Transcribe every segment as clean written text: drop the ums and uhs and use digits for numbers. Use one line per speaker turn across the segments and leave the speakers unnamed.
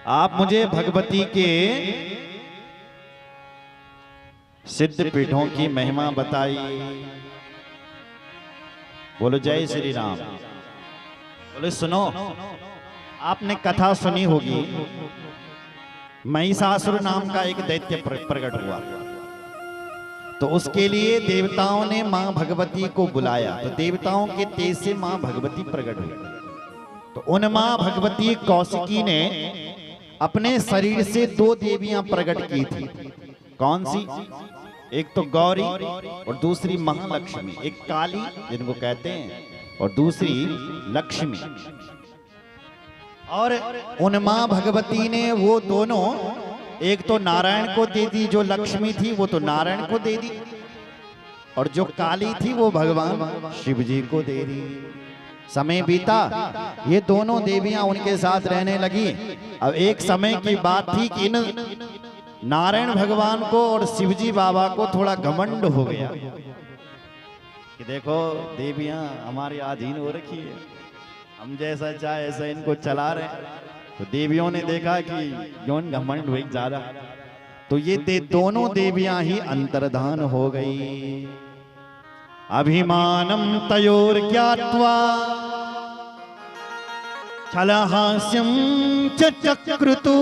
आप मुझे भगवती के सिद्ध पीठों की महिमा बताई। बोलो जय श्री राम। बोले सुनो, आपने कथा सुनी होगी, महिषासुर नाम का एक दैत्य प्रकट हुआ। तो उसके लिए देवताओं ने मां भगवती को बुलाया। तो देवताओं के तेज से मां भगवती प्रकट हुई। तो उन मां भगवती कौशिकी ने अपने शरीर से 2 देवियां प्रकट की थी। कौन सी? एक तो गौरी और दूसरी महालक्ष्मी। एक काली जिनको कहते हैं और दूसरी लक्ष्मी। और उन मां भगवती ने वो दोनों, एक तो नारायण को दे दी, जो लक्ष्मी थी वो तो नारायण को दे दी, और जो काली थी वो भगवान शिव जी को दे दी। समय बीता, ये दोनों देवियां उनके साथ रहने लगी। अब एक समय की बात थी कि इन नारायण भगवान को और शिवजी बाबा को थोड़ा घमंड हो गया कि देखो देवियां हमारे अधीन हो रखी है, हम जैसा चाहे ऐसा इनको चला रहे हैं। तो देवियों ने देखा कि यौन घमंड हुई ज्यादा, तो ये दोनों देवियां ही अंतर्धान हो गई। अभिमानम तयोर ज्ञात्वा छलहास्यम च चक्रतु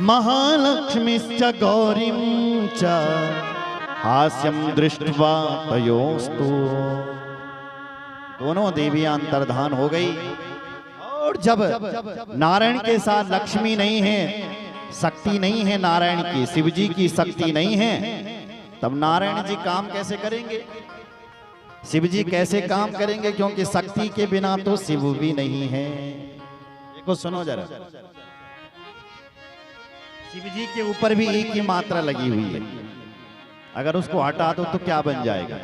महालक्ष्मीश्च गौरीं च हास्यम दृष्ट्वा तयोस्तु। दोनों देवियां अंतर्धान हो गई। और जब नारायण के साथ लक्ष्मी नहीं है, शक्ति नहीं है नारायण की, शिव जी की शक्ति नहीं है, तब नारायण जी काम कैसे करेंगे? शिव जी कैसे काम करेंगे? क्योंकि शक्ति के बिना तो शिव भी नहीं है। देखो सुनो जरा, शिव जी के ऊपर भी एक ही मात्रा लगी हुई है। अगर उसको हटा दो तो क्या बन जाएगा?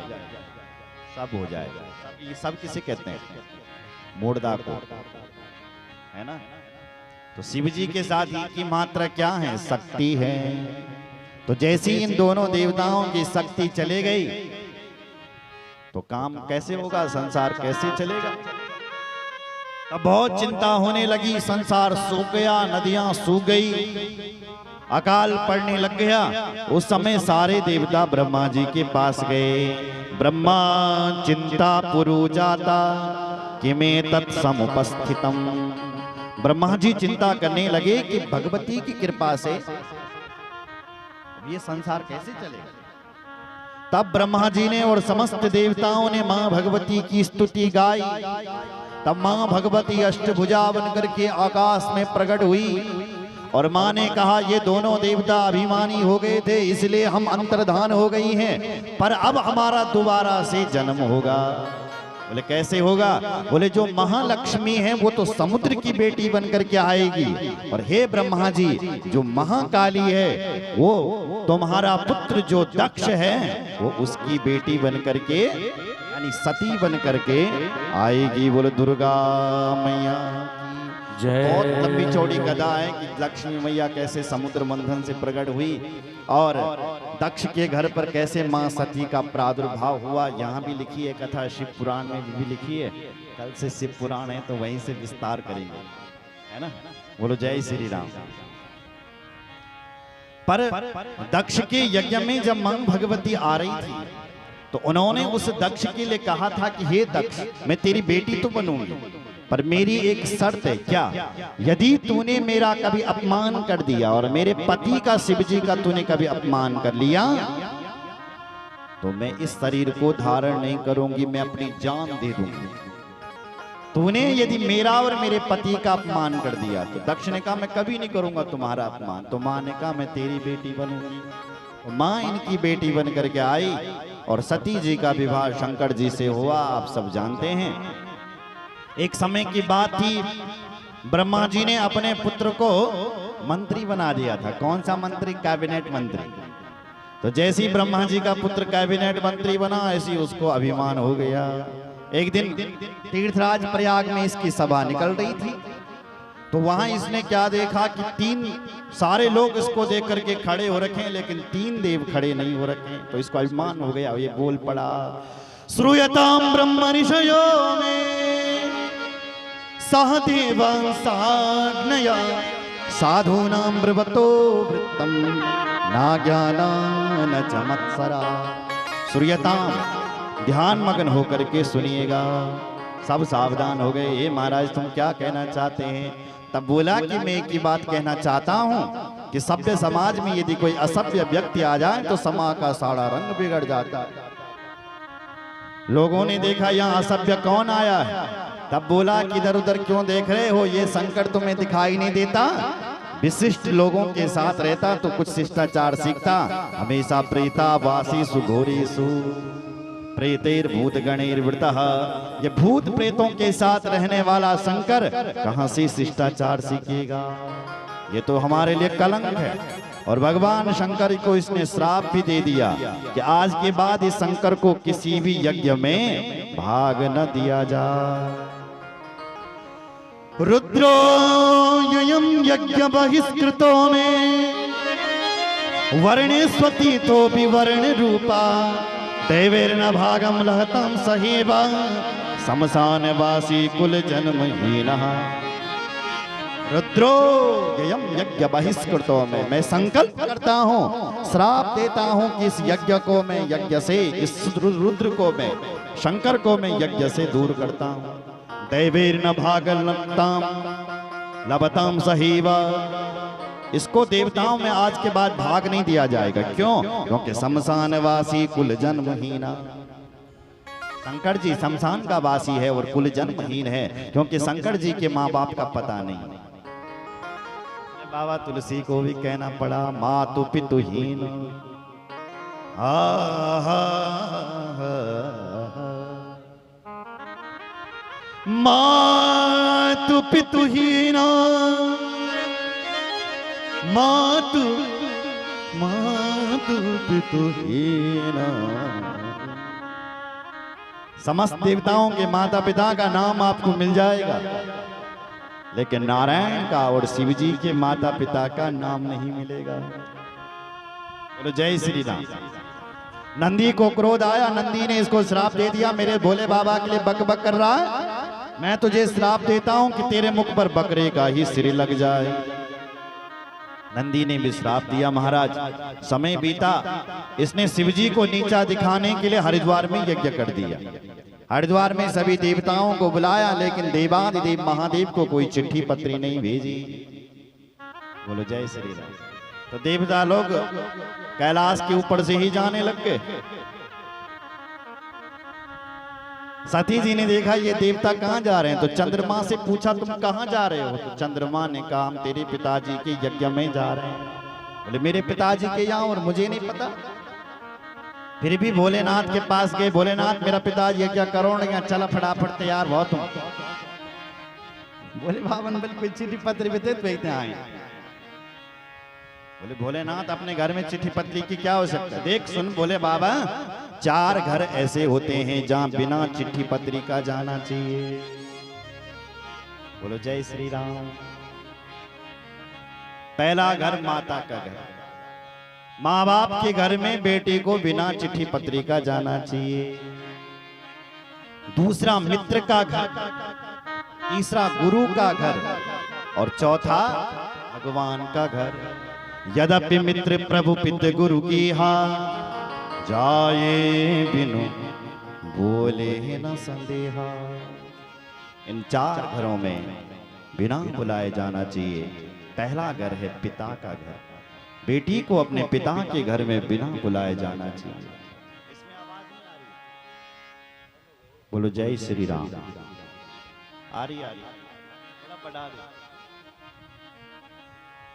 सब हो जाएगा। ये सब किसे कहते हैं? मूर्धा को, है ना? तो शिव जी के साथ एक ही मात्रा क्या है? शक्ति है। तो जैसे इन दोनों देवताओं की शक्ति चले गई तो काम कैसे होगा? संसार कैसे चलेगा? तब बहुत चिंता होने लगी। संसार सूख गया, नदियां सूख गई, अकाल पड़ने लग गया। उस समय सारे देवता ब्रह्मा जी के पास गए। ब्रह्मा चिंता पुरु जाता किमे तत्समुपस्थितम। ब्रह्मा जी चिंता करने लगे कि भगवती की कृपा से ये संसार कैसे चलेगा। तब ब्रह्मा जी ने और समस्त देवताओं ने मां भगवती की स्तुति गाई। तब मां भगवती अष्टभुजा बनकर के आकाश में प्रकट हुई और मां ने कहा, ये दोनों देवता अभिमानी हो गए थे इसलिए हम अंतर्धान हो गई हैं, पर अब हमारा दोबारा से जन्म होगा। बोले कैसे होगा? बोले जो महालक्ष्मी है वो तो समुद्र की बेटी बनकर के आएगी, और हे ब्रह्मा जी जो महाकाली है वो तुम्हारा पुत्र जो दक्ष है वो उसकी बेटी बनकर के, यानी सती बनकर के आएगी। बोले दुर्गा मैया बहुत लंबी चौड़ी कथा है कि लक्ष्मी मैया कैसे समुद्र मंथन से प्रकट हुई और दक्ष के घर पर कैसे मां सती का प्रादुर्भाव हुआ। यहाँ भी लिखी है कथा, शिव पुराण में भी लिखी है। कल से शिव पुराण है तो वहीं से विस्तार करेंगे, है ना? बोलो जय श्री राम। पर दक्ष के यज्ञ में जब मां भगवती आ रही थी तो उन्होंने उस दक्ष के लिए कहा था कि हे दक्ष, मैं तेरी बेटी तो बनूंगी, पर मेरी एक शर्त है। क्या? यदि तूने मेरा कभी अपमान कर दिया और मेरे पति का, शिव जी का तूने कभी अपमान कर लिया तो मैं इस शरीर को धारण नहीं करूंगी, मैं अपनी जान दे दूंगी। तूने यदि मेरा और मेरे पति का अपमान कर दिया तो दक्ष ने कहा मैं कभी नहीं करूंगा तुम्हारा अपमान। तो मां ने कहा मैं तेरी बेटी बनूंगी। तो मां इनकी बेटी बन करके आई और सती जी का विवाह शंकर जी से हुआ, आप सब जानते हैं। एक समय की बात थी, ब्रह्मा जी ने अपने पुत्र को मंत्री बना दिया था। कौन सा मंत्री? कैबिनेट मंत्री। तो जैसे ही ब्रह्मा जी का पुत्र कैबिनेट मंत्री बना ऐसी उसको अभिमान हो गया। एक दिन तीर्थराज प्रयाग में इसकी सभा निकल रही थी तो वहां इसने क्या देखा कि 3 सारे लोग इसको देख करके खड़े हो रखे हैं लेकिन 3 देव खड़े नहीं हो रखे। तो इसको अभिमान हो गया, ये बोल पड़ा, श्रूयताम ब्रह्म ऋषयो में सहदेवांसाज्ञया साधूनां ब्रवतो वृत्तं नाज्ञानान च मत्सरा। सूर्यताम ध्यान मग्न होकर के सुनिएगा। सब सावधान हो गए। ये महाराज तुम क्या कहना चाहते हैं? तब बोला कि मैं एक ही बात कहना चाहता हूँ कि सभ्य समाज में यदि कोई असभ्य व्यक्ति आ जाए तो समाज का सारा रंग बिगड़ जाता है। लोगों ने देखा यहाँ असभ्य कौन आया है। तब बोला कि इधर उधर क्यों देख रहे हो, ये संकट तुम्हें दिखाई नहीं देता? विशिष्ट लोगों के साथ रहता तो कुछ शिष्टाचार सीखता। हमेशा प्रेता वासी सुघोरेसु प्रेतेर भूत गणेर वृतः। ये भूत प्रेतों के साथ रहने वाला शंकर कहां से शिष्टाचार सीखेगा? ये तो हमारे लिए कलंक है। और भगवान शंकर को इसने श्राप भी दे दिया कि आज के बाद इस शंकर को किसी भी यज्ञ में भाग न दिया जाए। रुद्रो ययं यज्ञ बहिष्कृतो में वर्णेस्वती तो भी वर्ण रूपा देवेर्न भागम लहतम सहेवा समसान वासी कुल जन्महीनः। रुद्रो ययं यज्ञ बहिष्कृतो में, मैं संकल्प करता हूँ, श्राप देता हूँ कि इस यज्ञ को मैं यज्ञ से, इस रुद्र को मैं, शंकर को मैं यज्ञ से दूर करता हूँ। दैवेर्न भागल लबताम सहीवा, इसको देवताओं में आज के बाद भाग नहीं दिया जाएगा। क्यों? क्योंकि शमशान वासी कुल जन्महीना। शंकर जी शमशान का वासी है और कुल जन्महीन है, क्योंकि शंकर जी के माँ बाप का पता नहीं। बाबा तुलसी को भी कहना पड़ा मातु पितुहीन। मातु पितुहीना मातु पितुहीना। समस्त देवताओं के माता पिता का नाम आपको मिल जाएगा, लेकिन नारायण का और शिव जी के माता पिता का नाम नहीं मिलेगा। बोलो जय श्री राम। नंदी को क्रोध आया, नंदी ने इसको श्राप दे दिया, मेरे भोले बाबा के लिए बक बक कर रहा है, मैं तुझे श्राप देता हूं कि तेरे मुख पर बकरे का ही सिर लग जाए। नंदी ने भी श्राप दिया। महाराज समय बीता, इसने शिवजी को नीचा दिखाने के लिए हरिद्वार में यज्ञ कर दिया। हरिद्वार में सभी देवताओं को बुलाया, लेकिन देवादिदेव महादेव को कोई चिट्ठी पत्री नहीं भेजी। बोलो जय श्री राम। तो देवता लोग कैलाश के ऊपर से ही जाने लग गए। सती जी ने देखा ये देवता कहाँ जा रहे हैं, तो चंद्रमा से पूछा तुम कहाँ जा रहे हो? तो चंद्रमा ने कहा हम तेरे पिताजी के यज्ञ में जा रहे हैं। बोले मेरे पिताजी के यहाँ और मुझे नहीं पता? फिर भी भोलेनाथ के पास गए, भोलेनाथ मेरा पिताजी यज्ञ करो ना, चला फटाफट तैयार बहुत हूं। बोले बावन बिल्कुल चिट्ठी पत्री भेजते आए। बोले भोलेनाथ अपने घर में चिट्ठी पत्री की क्या हो सकता है? देख सुन बोले बाबा, 4 घर ऐसे होते हैं जहां बिना चिट्ठी पत्री का जाना चाहिए। बोलो जय श्री राम। पहला घर माता का घर, माँ बाप के घर में बेटे को बिना चिट्ठी पत्री का जाना चाहिए। दूसरा मित्र का घर, तीसरा गुरु का घर, और चौथा भगवान का घर। यद्यपि मित्र प्रभु पित गुरु की हा जाए बिनु बोले न संदेहा। इन 4 घरों में बिना बुलाए जाना चाहिए। पहला घर है पिता का घर, बेटी को अपने पिता के घर में बिना बुलाए जाना चाहिए। बोलो जय श्री राम। आ रही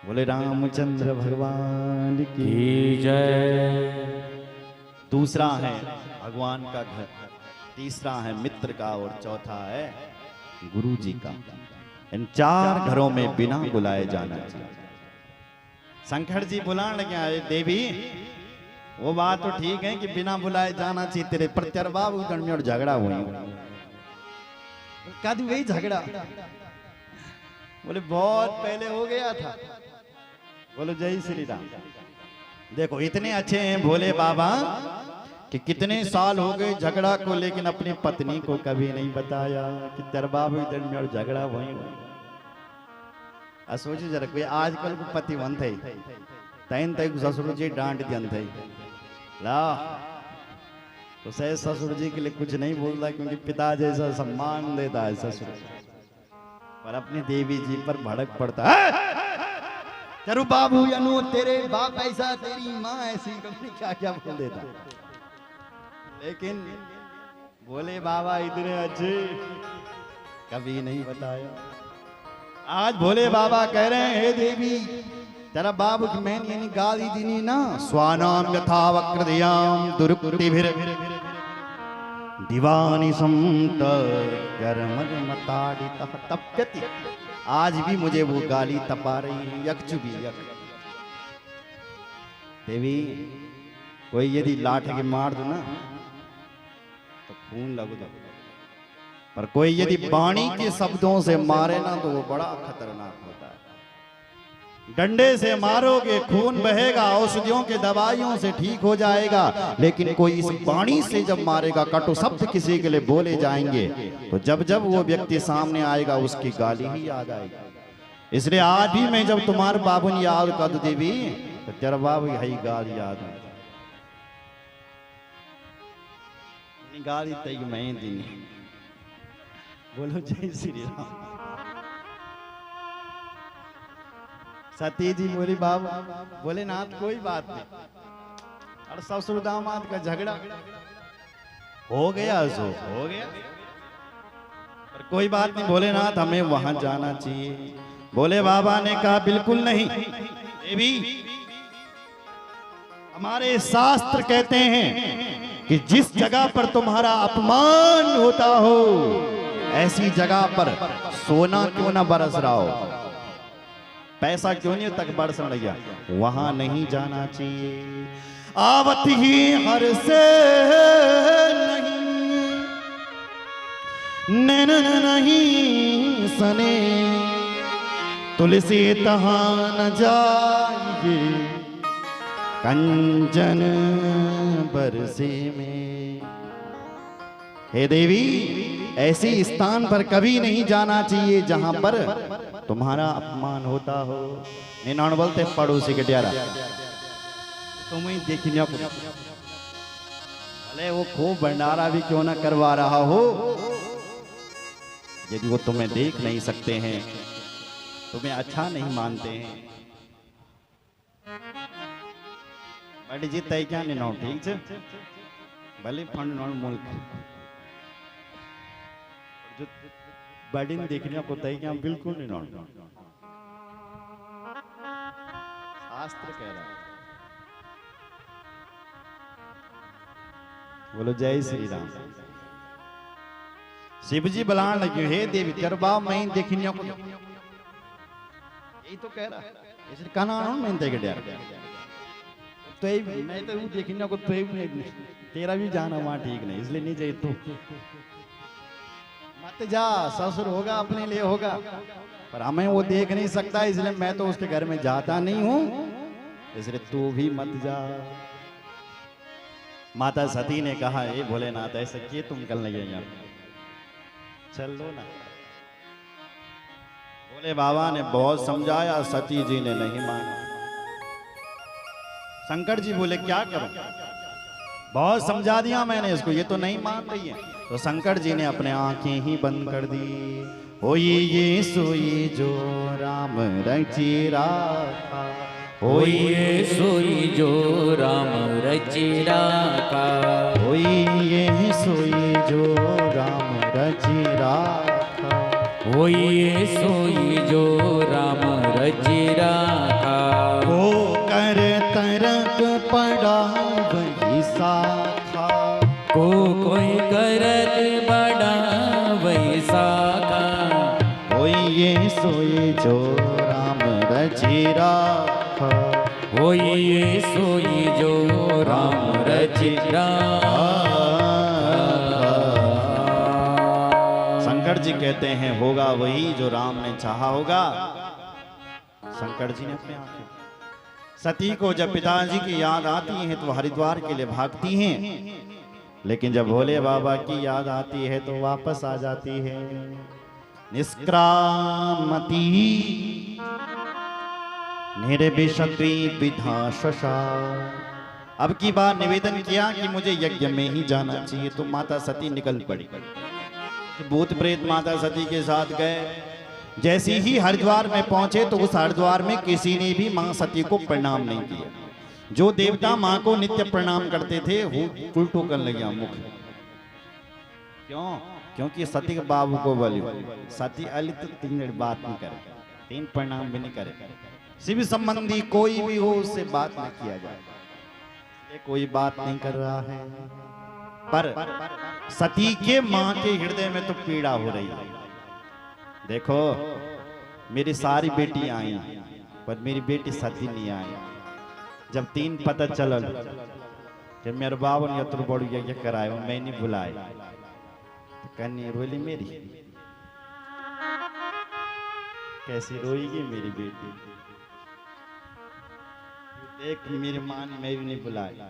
बोले रामचंद्र भगवान की जय। दूसरा है भगवान का घर, तीसरा है मित्र का, और चौथा है गुरु जी का। इन 4 घरों में बिना बुलाए जाना चाहिए। शंकर जी बुलाने लगे, अरे देवी वो बात तो ठीक है कि बिना बुलाए जाना चाहिए, तेरे प्रत्यर्बाब में और झगड़ा हुई। कद वही झगड़ा? बोले बहुत पहले हो गया था। बोलो जय श्री राम। देखो इतने अच्छे हैं भोले बाबा कि कितने साल हो गए झगड़ा को, लेकिन अपनी पत्नी को कभी नहीं बताया कि तेरे बाबू इधर में और झगड़ा वही सोचे जरा कोई आजकल को पतिवंत है तैन तक ससुर जी डांट दियन थे ला तो सह ससुर जी के लिए कुछ नहीं बोलता क्योंकि पिता जैसा सम्मान देता है ससुर, पर अपनी देवी जी पर भड़क पड़ता है। तेरू बाबू अनु तेरे बाप ऐसा तेरी माँ ऐसी, कभी क्या क्या बोल देता। लेकिन बोले बाबा इतने अच्छे कभी नहीं बताया। आज भोले बाबा कह रहे हैं हे देवी तेरा बाबू की मैंने यानी गाली दीनी ना स्वानाम यथा वक्रदयाम दुर्कृतिभिर दीवानी संत कर्मज मताड़ित तप्यति। आज भी मुझे वो गाली तपा रही है यक्षुभी यक। देवी कोई यदि लाठ के मार दो ना तो खून लग दो, पर कोई यदि वाणी के शब्दों से मारे ना तो वो बड़ा खतरनाक होता है। डंडे से मारोगे खून बहेगा, औषधियों के दवाइयों से ठीक हो जाएगा, लेकिन कोई इस वाणी से जब मारेगा, कटु शब्द किसी के लिए बोले जाएंगे तो जब जब वो व्यक्ति सामने आएगा उसकी गाली ही याद आएगी। इसलिए आज भी मैं जब तुम्हारे बाबू ने याद कर दो देवी तो तेरा बाबू यही गाली याद है। गाली तय मैं दी बोलो जय श्री राम। सती जी बोली बाबा बोले नाथ कोई बात नहीं, और ससुर दामाद का झगड़ा हो गया सो हो गया, पर कोई बात नहीं भोलेनाथ हमें वहां जाना चाहिए। बोले बाबा ने कहा बिल्कुल नहीं देवी, हमारे शास्त्र कहते हैं कि जिस जगह पर तुम्हारा अपमान होता हो ऐसी जगह पर सोना क्यों ना बरस रहा हो, पैसा क्यों नहीं तक बरस रहा, वहां नहीं जाना चाहिए। आवत ही हर से नहीं नहीं सने तुलसी तहां न जाइए कंचन बरसे में। हे देवी ऐसे स्थान पर कभी नहीं जाना चाहिए जहां पर तुम्हारा अपमान होता हो। निनाण बोलते पड़ोसी के प्यारा तुम्हें देखने को भले वो खूब भंडारा भी क्यों ना करवा रहा हो, यदि वो तुम्हें देख नहीं सकते हैं, तुम्हें अच्छा नहीं मानते हैं, बड़ी जी तय क्या निनाण ठीक है भले फंड मुल्क जो बड़ी देखने को तय क्या बिल्कुल नहीं। शास्त्र कह रहा है बोलो जय श्री राम। शिव जी बुलाने लगे हे देवी करबा मैं देखने को, यही तो कह रहा है इसलिए कहना मैं देख डर तो मैं तो देखने को तो तेरा भी जाना वहां ठीक नहीं, इसलिए नहीं जाए तू मत जा, ससुर होगा अपने लिए होगा, पर हमें वो देख नहीं सकता इसलिए मैं तो उसके घर में जाता नहीं हूं, इसलिए तू भी मत जा। माता सती ने कहा ए भोलेनाथ ऐसा किए तुम कल नहीं यहाँ चल लो ना। भोले बाबा ने बहुत समझाया, सती जी ने नहीं माना। शंकर जी बोले क्या करूं, बहुत समझा दिया मैंने इसको, ये तो नहीं मान रही है। तो शंकर जी ने अपने आंखें ही बंद कर दी। होई ये सोई जो राम रची राखा,
होई ये सोई जो राम रची राखा,
होई ये सोई जो राम रची राखा,
होई ये सोई जो राम रची राखा।
वो कर तरक पड़ा वही साखा,
को कोई करत बड़ा वैसाखा।
होई ये सोई जो राम रची राखा,
होई ये सोई जो राम रची राखा।
शंकर जी कहते हैं होगा वही जो राम ने चाहा होगा। शंकर जी ने अपने आंखें सती को जब पिताजी की याद आती है तो हरिद्वार के लिए भागती हैं, लेकिन जब भोले बाबा की याद आती है तो वापस आ जाती है। निष्क्रामती निर्विशद्वी विधाशा। अब की बार निवेदन किया कि मुझे यज्ञ में ही जाना चाहिए, तो माता सती निकल पड़ी। भूत प्रेत माता सती के साथ गए। जैसे ही हरिद्वार में पहुंचे तो उस हरिद्वार में किसी ने भी मां सती को प्रणाम नहीं किया। जो देवता मां को नित्य प्रणाम करते थे वो उल्टो कर लगे मुख। क्यों? क्योंकि सती के बाबू को बोली सती अली तो 3 बात नहीं करे, 3 प्रणाम भी नहीं करे। शिव संबंधी कोई भी हो उससे बात नहीं किया जाए। ये कोई बात नहीं कर रहा है, पर सती के मां के हृदय में तो पीड़ा हो रही है। देखो मेरी सारी बेटी आई पर मेरी बेटी सती नहीं आई। जब 3 पता चलल कि मेरे बाबू ने यत्र बड़ू यज्ञ कराए मैं नहीं बुलाए, तो कन्या रोली मेरी कैसी रोएगी मेरी बेटी। देख मेरी मां ने मैं भी नहीं बुलाया,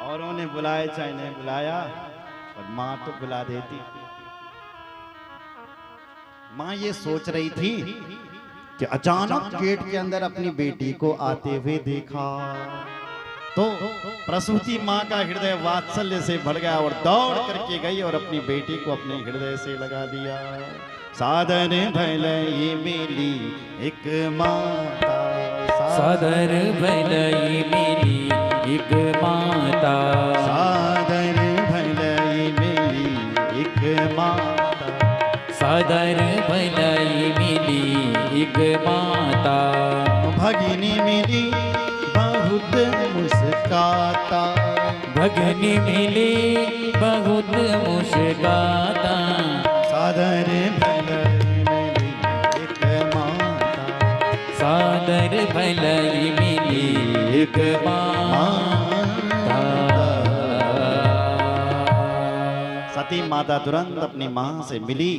औरों ने बुलाया चाहे नहीं बुलाया, और मां तो बुला देती। मां ये सोच रही थी कि अचानक गेट के अंदर अपनी बेटी को आते हुए देखा तो प्रसूति मां का हृदय वात्सल्य से भर गया और दौड़ करके गई और अपनी बेटी को अपने हृदय से लगा दिया। सादर भलई मिली एक माता,
सादर भलई मिली एक माता,
सादर भलई मिली एक माता,
सादर भलई मिली एक माता।
भगिनी मिली बहुत मुस्काता,
भगनी मिली बहुत मुस्काता,
सादर भलई मिली एक माता,
सादर भलई मिली एक माता।
सती माता तुरंत अपनी मां से मिली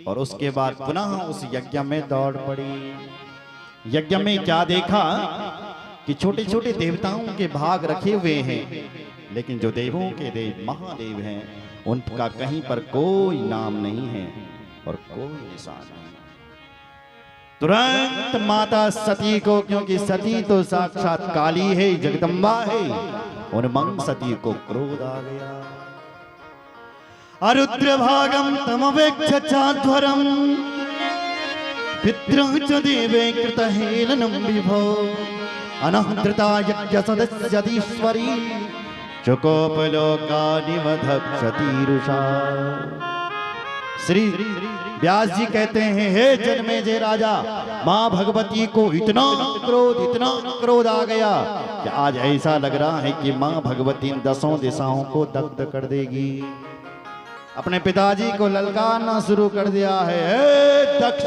और उसके बाद पुनः उस यज्ञ में दौड़ पड़ी। यज्ञ में क्या देखा कि छोटे छोटे देवताओं के भाग रखे हुए हैं, लेकिन जो देवों के देव महादेव हैं उनका कहीं पर कोई नाम नहीं है और कोई निशान नहीं। तुरंत माता सती को, क्योंकि सती तो साक्षात काली है, जगदम्बा है, उन्मंग सती को क्रोध आ गया। अरुद्र भागम तमवेक्ष चाध्वरम पितृं च देवे कृत हेलनं विभो अनहृता यज्ञ सदस्यधीश्वरी चकोपलोकानिवधक्षतीरुषा। श्री व्यास जी कहते हैं, हे जन्मेजय राजा, मां भगवती को इतना क्रोध आ गया कि आज ऐसा लग रहा है कि मां भगवती 10 दिशाओं को दग्ध कर देगी। अपने पिताजी को ललकारना शुरू कर दिया है, हे दक्ष।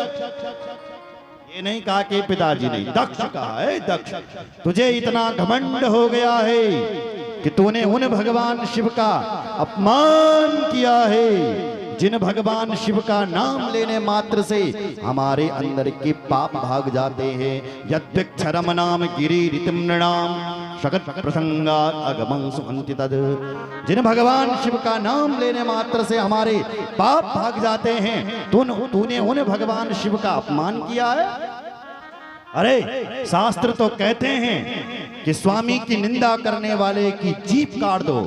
ये नहीं कहा कि पिताजी नहीं, दक्ष कहा है, दक्ष तुझे इतना घमंड हो गया है कि तूने उन भगवान शिव का अपमान किया है जिन भगवान शिव का नाम लेने मात्र से हमारे अंदर के पाप भाग जाते हैं। यद्विक्षरम नाम गिरि ऋतिम नृणाम शकट प्रसंगात अगमं सुहन्ति तद। जिन भगवान शिव का नाम लेने मात्र से हमारे पाप भाग जाते हैं, तूने उन भगवान शिव का अपमान किया है। अरे शास्त्र तो कहते हैं कि स्वामी की निंदा करने वाले की जीभ काट दो,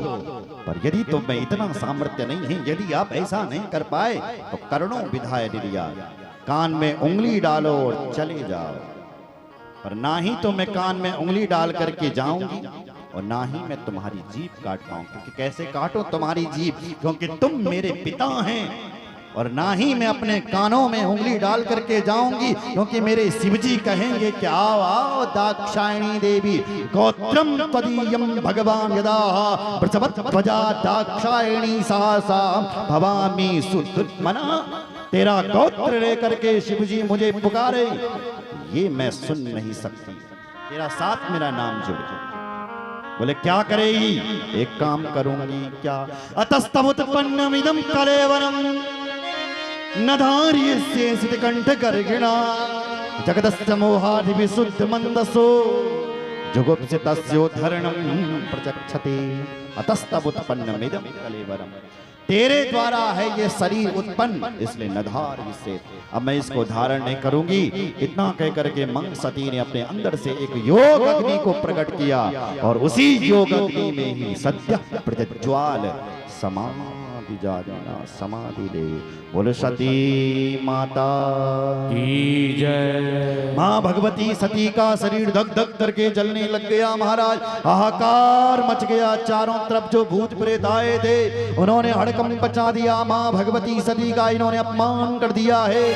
पर यदि तो मैं इतना सामर्थ्य नहीं है, यदि आप ऐसा नहीं कर पाए तो कर्णों विधाय निर्या, कान में उंगली डालो और चले जाओ। पर ना ही तो मैं कान में उंगली डाल करके जाऊंगी और ना ही मैं तुम्हारी जीभ काट पाऊंगी। क्योंकि कैसे काटो तुम्हारी जीभ, क्योंकि तुम मेरे पिता हैं। और ना ही मैं अपने कानों में उंगली डाल करके जाऊंगी, क्योंकि मेरे शिवजी कहेंगे कि आओ आओ दाक्षायणी देवी, गोत्रम त्वदीयम भगवान यदा प्रसवत्वजा दाक्षायणी सासा भवामी सुदुत्मना। तेरा गोत्र लेकर के शिवजी मुझे पुकारे, ये मैं सुन नहीं सकती। तेरा साथ मेरा नाम जुड़े। बोले क्या करेगी? एक काम करूंगी। क्या? अतस्तवुत्पन्नमिदं कलेवरम नधार्यस्य सितकंठ गर्गिणा जगदस्य मोहादि विशुद्ध मंदसो जुगुप्सितस्योद्धरणं प्रचक्षते अतस्तबुत्पन्नमिदं कलेवरम। तेरे द्वारा है ये शरीर उत्पन्न, इसलिए नधार इससे, अब मैं इसको धारण नहीं करूंगी। इतना कह करके मंग सती ने अपने अंदर से एक योग अग्नि को प्रकट किया और उसी योग अग्नि में ही सत्य प्रज्वल समाधि जाना समाधि ले। बोल सती माता
की जय।
मां भगवती सती का शरीर धक धक करके जलने लग गया महाराज। हाहाकार मच गया, चारों तरफ जो भूत प्रेत आए थे उन्होंने हड़कंप मचा दिया। मां भगवती सती का इन्होंने अपमान कर दिया है।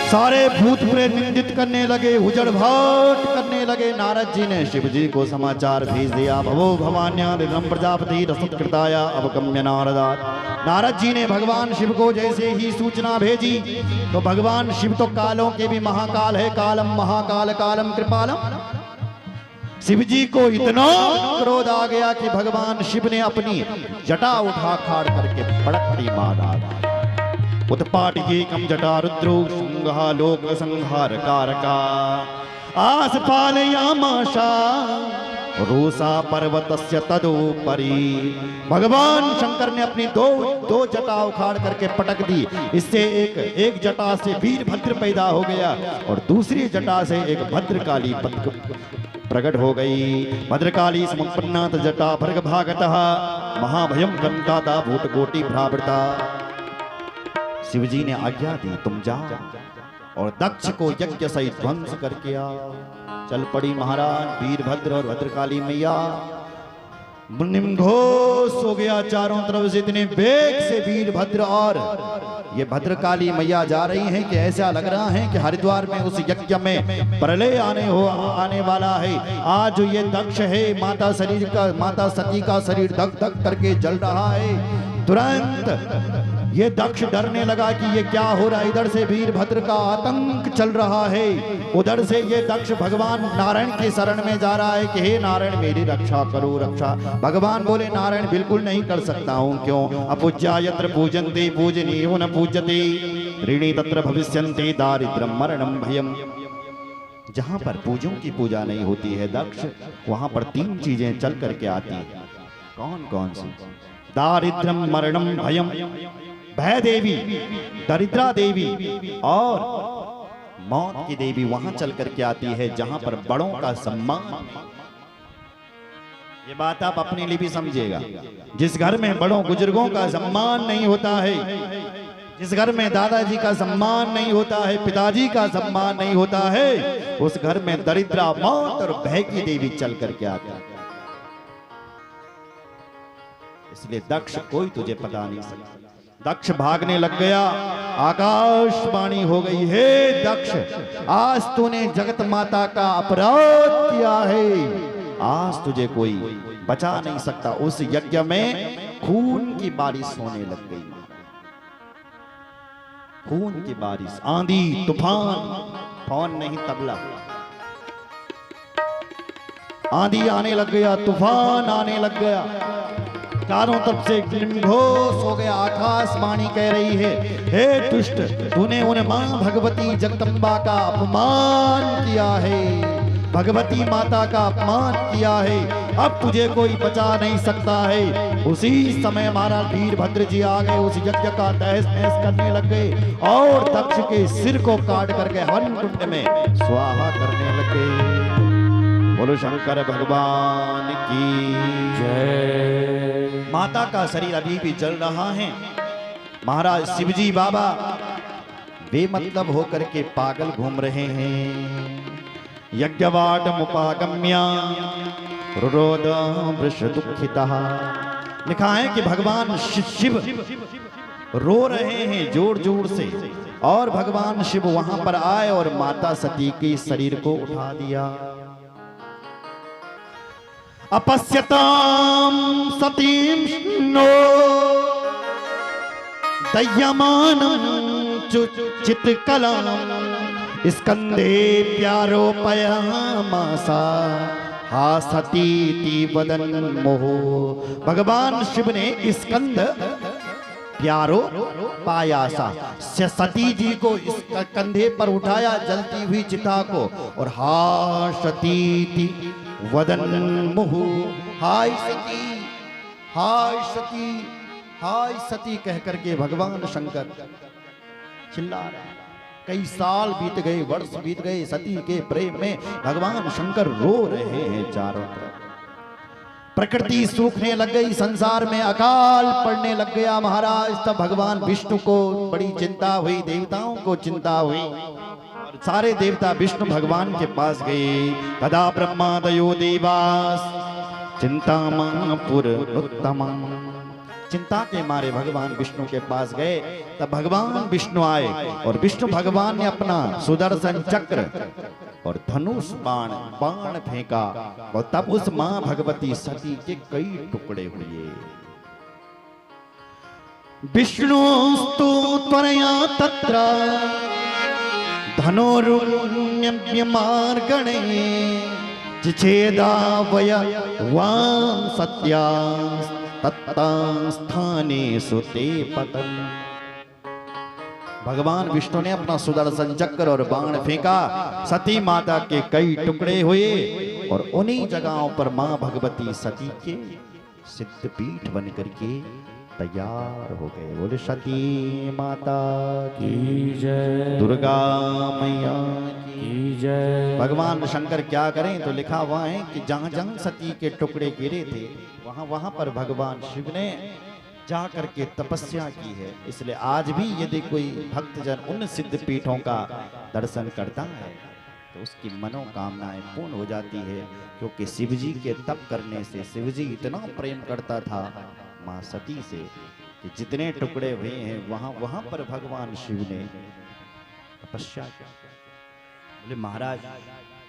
सारे भूत प्रेत निंदित करने लगे, उजड़ भाट करने लगे। नारद जी ने शिव जी को समाचार भेज दिया। भवो भवान्यादिदं प्रजापति रसत्कृताया अवगम्य नारदात्। नारद जी ने भगवान शिव को जैसे ही सूचना भेजी तो भगवान शिव तो कालों के भी महाकाल है, कालम महाकाल कालम कृपालम। शिव जी को इतना क्रोध आ गया कि भगवान शिव ने अपनी जटा उठा खाड़ करके पड़कती मारा। उत्पाटिकेकं जटा रुद्रो संघा लोक संहार कारका आस्फालयामाशा रूसा पर्वतस्य तदोपरि। भगवान शंकर ने अपनी दो जटा उखाड़ करके पटक दी। इससे एक जटा से वीरभद्र पैदा हो गया और दूसरी जटा से एक भद्रकाली प्रकट हो गई। भद्रकाली समुत्पन्नात जटा भर्ग भागतः महाभयं गंताता भूतकोटि भ्रावृता। शिवजी ने आज्ञा दी, तुम जाओ और दक्ष को यज्ञ सहित ध्वंस करके आओ। चल पड़ी महाराज वीरभद्र और भद्रकाली मैया। निम्घोष हो गया चारों तरफ से, इतने वेग से वीरभद्र और ये भद्रकाली मैया जा रही हैं कि ऐसा लग रहा है कि हरिद्वार में उस यज्ञ में प्रलय आने वाला है। आज ये दक्ष है, माता सती का शरीर धक धक करके जल रहा है। तुरंत ये दक्ष डरने लगा कि ये क्या हो रहा है। इधर से वीरभद्र का आतंक चल रहा है, उधर से ये दक्ष भगवान नारायण की शरण में जा रहा है कि हे नारायण मेरी रक्षा करो रक्षा। भगवान बोले नारायण बिल्कुल नहीं कर सकता हूँ। क्यों? अपूज्या यत्र पूजन्ते पूजनीयो न पूज्यते ऋणी तत्र भविष्यन्ते दारिद्र्यं मरणं भयम्। जहाँ पर पूजों की पूजा नहीं होती है दक्ष, वहां पर तीन चीजें चल करके आती हैं। कौन कौन सी? दारिद्र्यं मरणं भयम्, भय देवी, दरिद्रा देवी और मौत की देवी वहां चल करके आती है जहां पर बड़ों का सम्मान। ये बात आप अपने लिए भी समझिएगा। जिस घर में बड़ों बुजुर्गों का सम्मान नहीं होता है, जिस घर में दादाजी का सम्मान नहीं होता है, पिताजी का सम्मान नहीं होता है, उस घर में दरिद्रा, मौत और भय की देवी चल करके आती है। इसलिए दक्ष कोई तुझे पता नहीं सकता। दक्ष भागने लग गया। आकाशवाणी हो गई, हे दक्ष आज तूने जगत माता का अपराध किया है, आज तुझे कोई बचा नहीं सकता। उस यज्ञ में खून की बारिश होने लग गई, खून की बारिश, आंधी तूफान, फोन नहीं तबला, आंधी आने लग गया, तूफान आने लग गया। चारों तरफ से निम्घोष हो गया। आकाशवाणी कह रही है, हे दुष्ट तूने उन मां भगवती जगदम्बा का अपमान किया है, भगवती माता का अपमान किया है, अब तुझे कोई बचा नहीं सकता है। उसी समय महाराज वीरभद्र जी आ गए, उस यज्ञ का तहस नहस करने लग गए और दक्ष के सिर को काट करके हवन कुंड में स्वाहा करने लग गए। बोलो शंकर भगवान की
जय।
माता का शरीर अभी भी जल रहा है। महाराज शिवजी बाबा बेमतलब होकर के पागल घूम रहे हैं। यज्ञवाट मुपागम्या रुरोद वृष दुखितः। लिखा है कि भगवान शिव रो रहे हैं जोर जोर से और भगवान शिव वहां पर आए और माता सती के शरीर को उठा दिया। अपश्यतां सतीं नो दह्यमानं चित्कलां स्कंदे प्यारोपयामासा हा सतीति वदन् मोह। भगवान शिव ने स्कंद प्यारो पायासा। सती जी को इस कंधे पर उठाया जलती हुई चिता को, और हा सती वदन मुहु, हाय सती, हाय सती, हाय सती कह करके भगवान शंकर चिल्ला रहे हैं। कई साल बीत गए, वर्ष बीत गए, सती के प्रेम में भगवान शंकर रो रहे हैं। चारों तरफ प्रकृति सूखने लग गई, संसार में अकाल पड़ने लग गया महाराज। तब भगवान विष्णु को बड़ी चिंता हुई, देवताओं को चिंता हुई, और सारे देवता विष्णु भगवान के पास गए। तदा ब्रह्मादयो देवास चिंतामपुर उत्तम। चिंता के मारे भगवान विष्णु के पास गए। तब भगवान विष्णु आए और विष्णु भगवान ने अपना सुदर्शन चक्र और धनुष बाण फेंका, और तब उस मां भगवती सती के कई टुकड़े हुए। विष्णुस्तु त्वरया तत्र धनुरुण्यमार्गणे चिछेदावय वां सत्या तत्तास्थाने सुते पतन। भगवान विष्णु ने अपना सुदर्शन चक्र और बाण फेंका, सती माता के कई टुकड़े हुए, और उन्हीं जगहों पर मां भगवती सती के सिद्धपीठ बन करके तैयार हो गए। बोले सती माता की
जय,
दुर्गा मैया
की जय।
भगवान शंकर क्या करें, तो लिखा हुआ है कि जहां जहां सती के टुकड़े गिरे थे वहां वहां पर भगवान शिव ने जा करके तपस्या की है। इसलिए आज भी यदि कोई भक्तजन उन सिद्ध पीठों का दर्शन करता है तो उसकी मनोकामनाएं पूर्ण हो जाती है, क्योंकि शिव जी के तप करने से शिव जी इतना प्रेम करता था मां सती से कि जितने टुकड़े हुए हैं वहां वहां पर भगवान शिव ने तपस्या की। बोले महाराज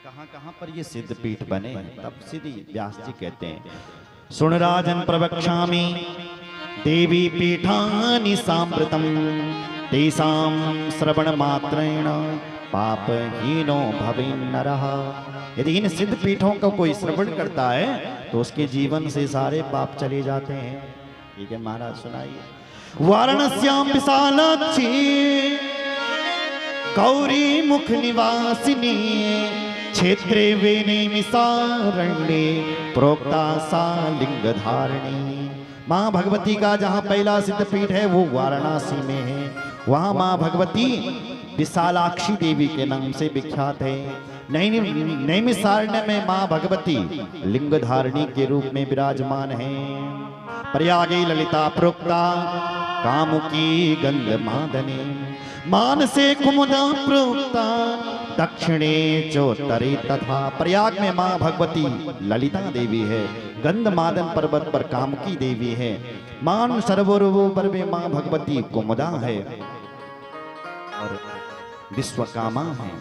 कहां कहां पर ये सिद्ध पीठ बने हैं? तब श्री व्यास जी कहते हैं, सुन राजन प्रवक्ष्यामि देवी पीठानि सांप्रतम तेषां श्रवण मात्रेण पापहीनो भवेन् नरः। यदि इन सिद्ध पीठों का कोई श्रवण करता है तो उसके जीवन से सारे पाप चले जाते हैं। ठीक है महाराज सुनाइए। वाराणस्यां विशालाक्षी गौरी मुख निवासिनी क्षेत्रे वेनेमिसारण्ये प्रोक्ता सा लिंग धारिणी। मां भगवती का जहां पहला सिद्ध पीठ है वो वाराणसी में है। वहां मां भगवती विशालाक्षी देवी के नाम से विख्यात है। नैमिषारण्य में मां भगवती लिंग धारिणी के रूप में विराजमान है। प्रयागे ललिता प्रोक्ता कामुकी गंध मादने मानसे कुमुदा प्रोक्ता दक्षिणे चोत्तरे तथा। प्रयाग में मां भगवती ललिता देवी है, गंधमादन पर्वत पर कामकी देवी है, मान सरोवर में मां भगवती कुमुदा है और विश्वकामा है।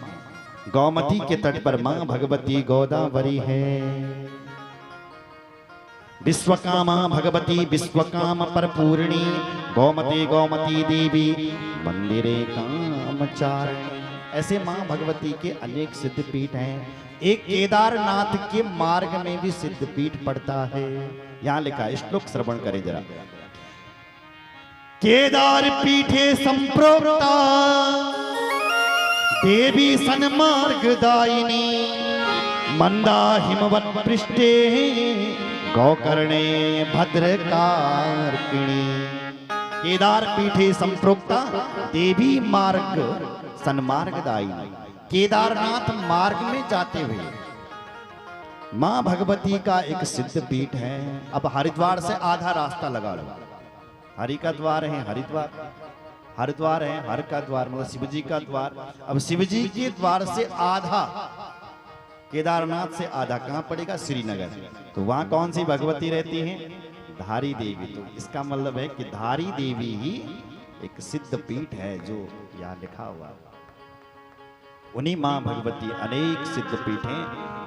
गौमती के तट पर मां भगवती गोदावरी है। विश्वकामा भगवती विश्वकाम परपूर्णी गौमती गौमती देवी मंदिरे कामचारिणी। ऐसे मां भगवती के अनेक सिद्ध पीठ हैं। एक केदारनाथ के मार्ग में भी सिद्ध पीठ पड़ता है। यहां लिखा है, श्लोक श्रवण करें जरा। केदार पीठे संप्रोक्ता देवी सन्मार्गदायिनी मंदा हिमवत पृष्ठे गौकर्णे भद्रकार्किणी। केदार पीठे संप्रोक्ता देवी मार्ग सन्मार्गदायिनी। केदारनाथ मार्ग में जाते हुए मां भगवती का एक सिद्ध पीठ है। अब हरिद्वार से आधा रास्ता लगा लो। हरि का द्वार है हरिद्वार, हरिद्वार है हर का द्वार, मतलब शिव जी का द्वार। अब शिव जी के द्वार से आधा, केदारनाथ से आधा कहां पड़ेगा? श्रीनगर। तो वहां कौन सी भगवती रहती है? धारी देवी। तो इसका मतलब है कि धारी देवी ही एक सिद्ध पीठ है जो यहाँ लिखा हुआ। उन्हीं मां भगवती अनेक सिद्ध पीठें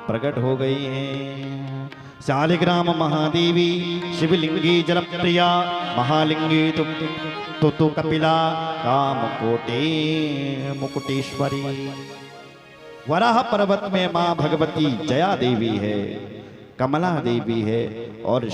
प्रकट हो गई हैं। शालिग्राम महादेवी शिवलिंगी जलप्रिया महालिंगी तो कपिला कामकोटे मुकुटेश्वरी। वराह पर्वत में मां भगवती जया देवी है, कमला देवी है और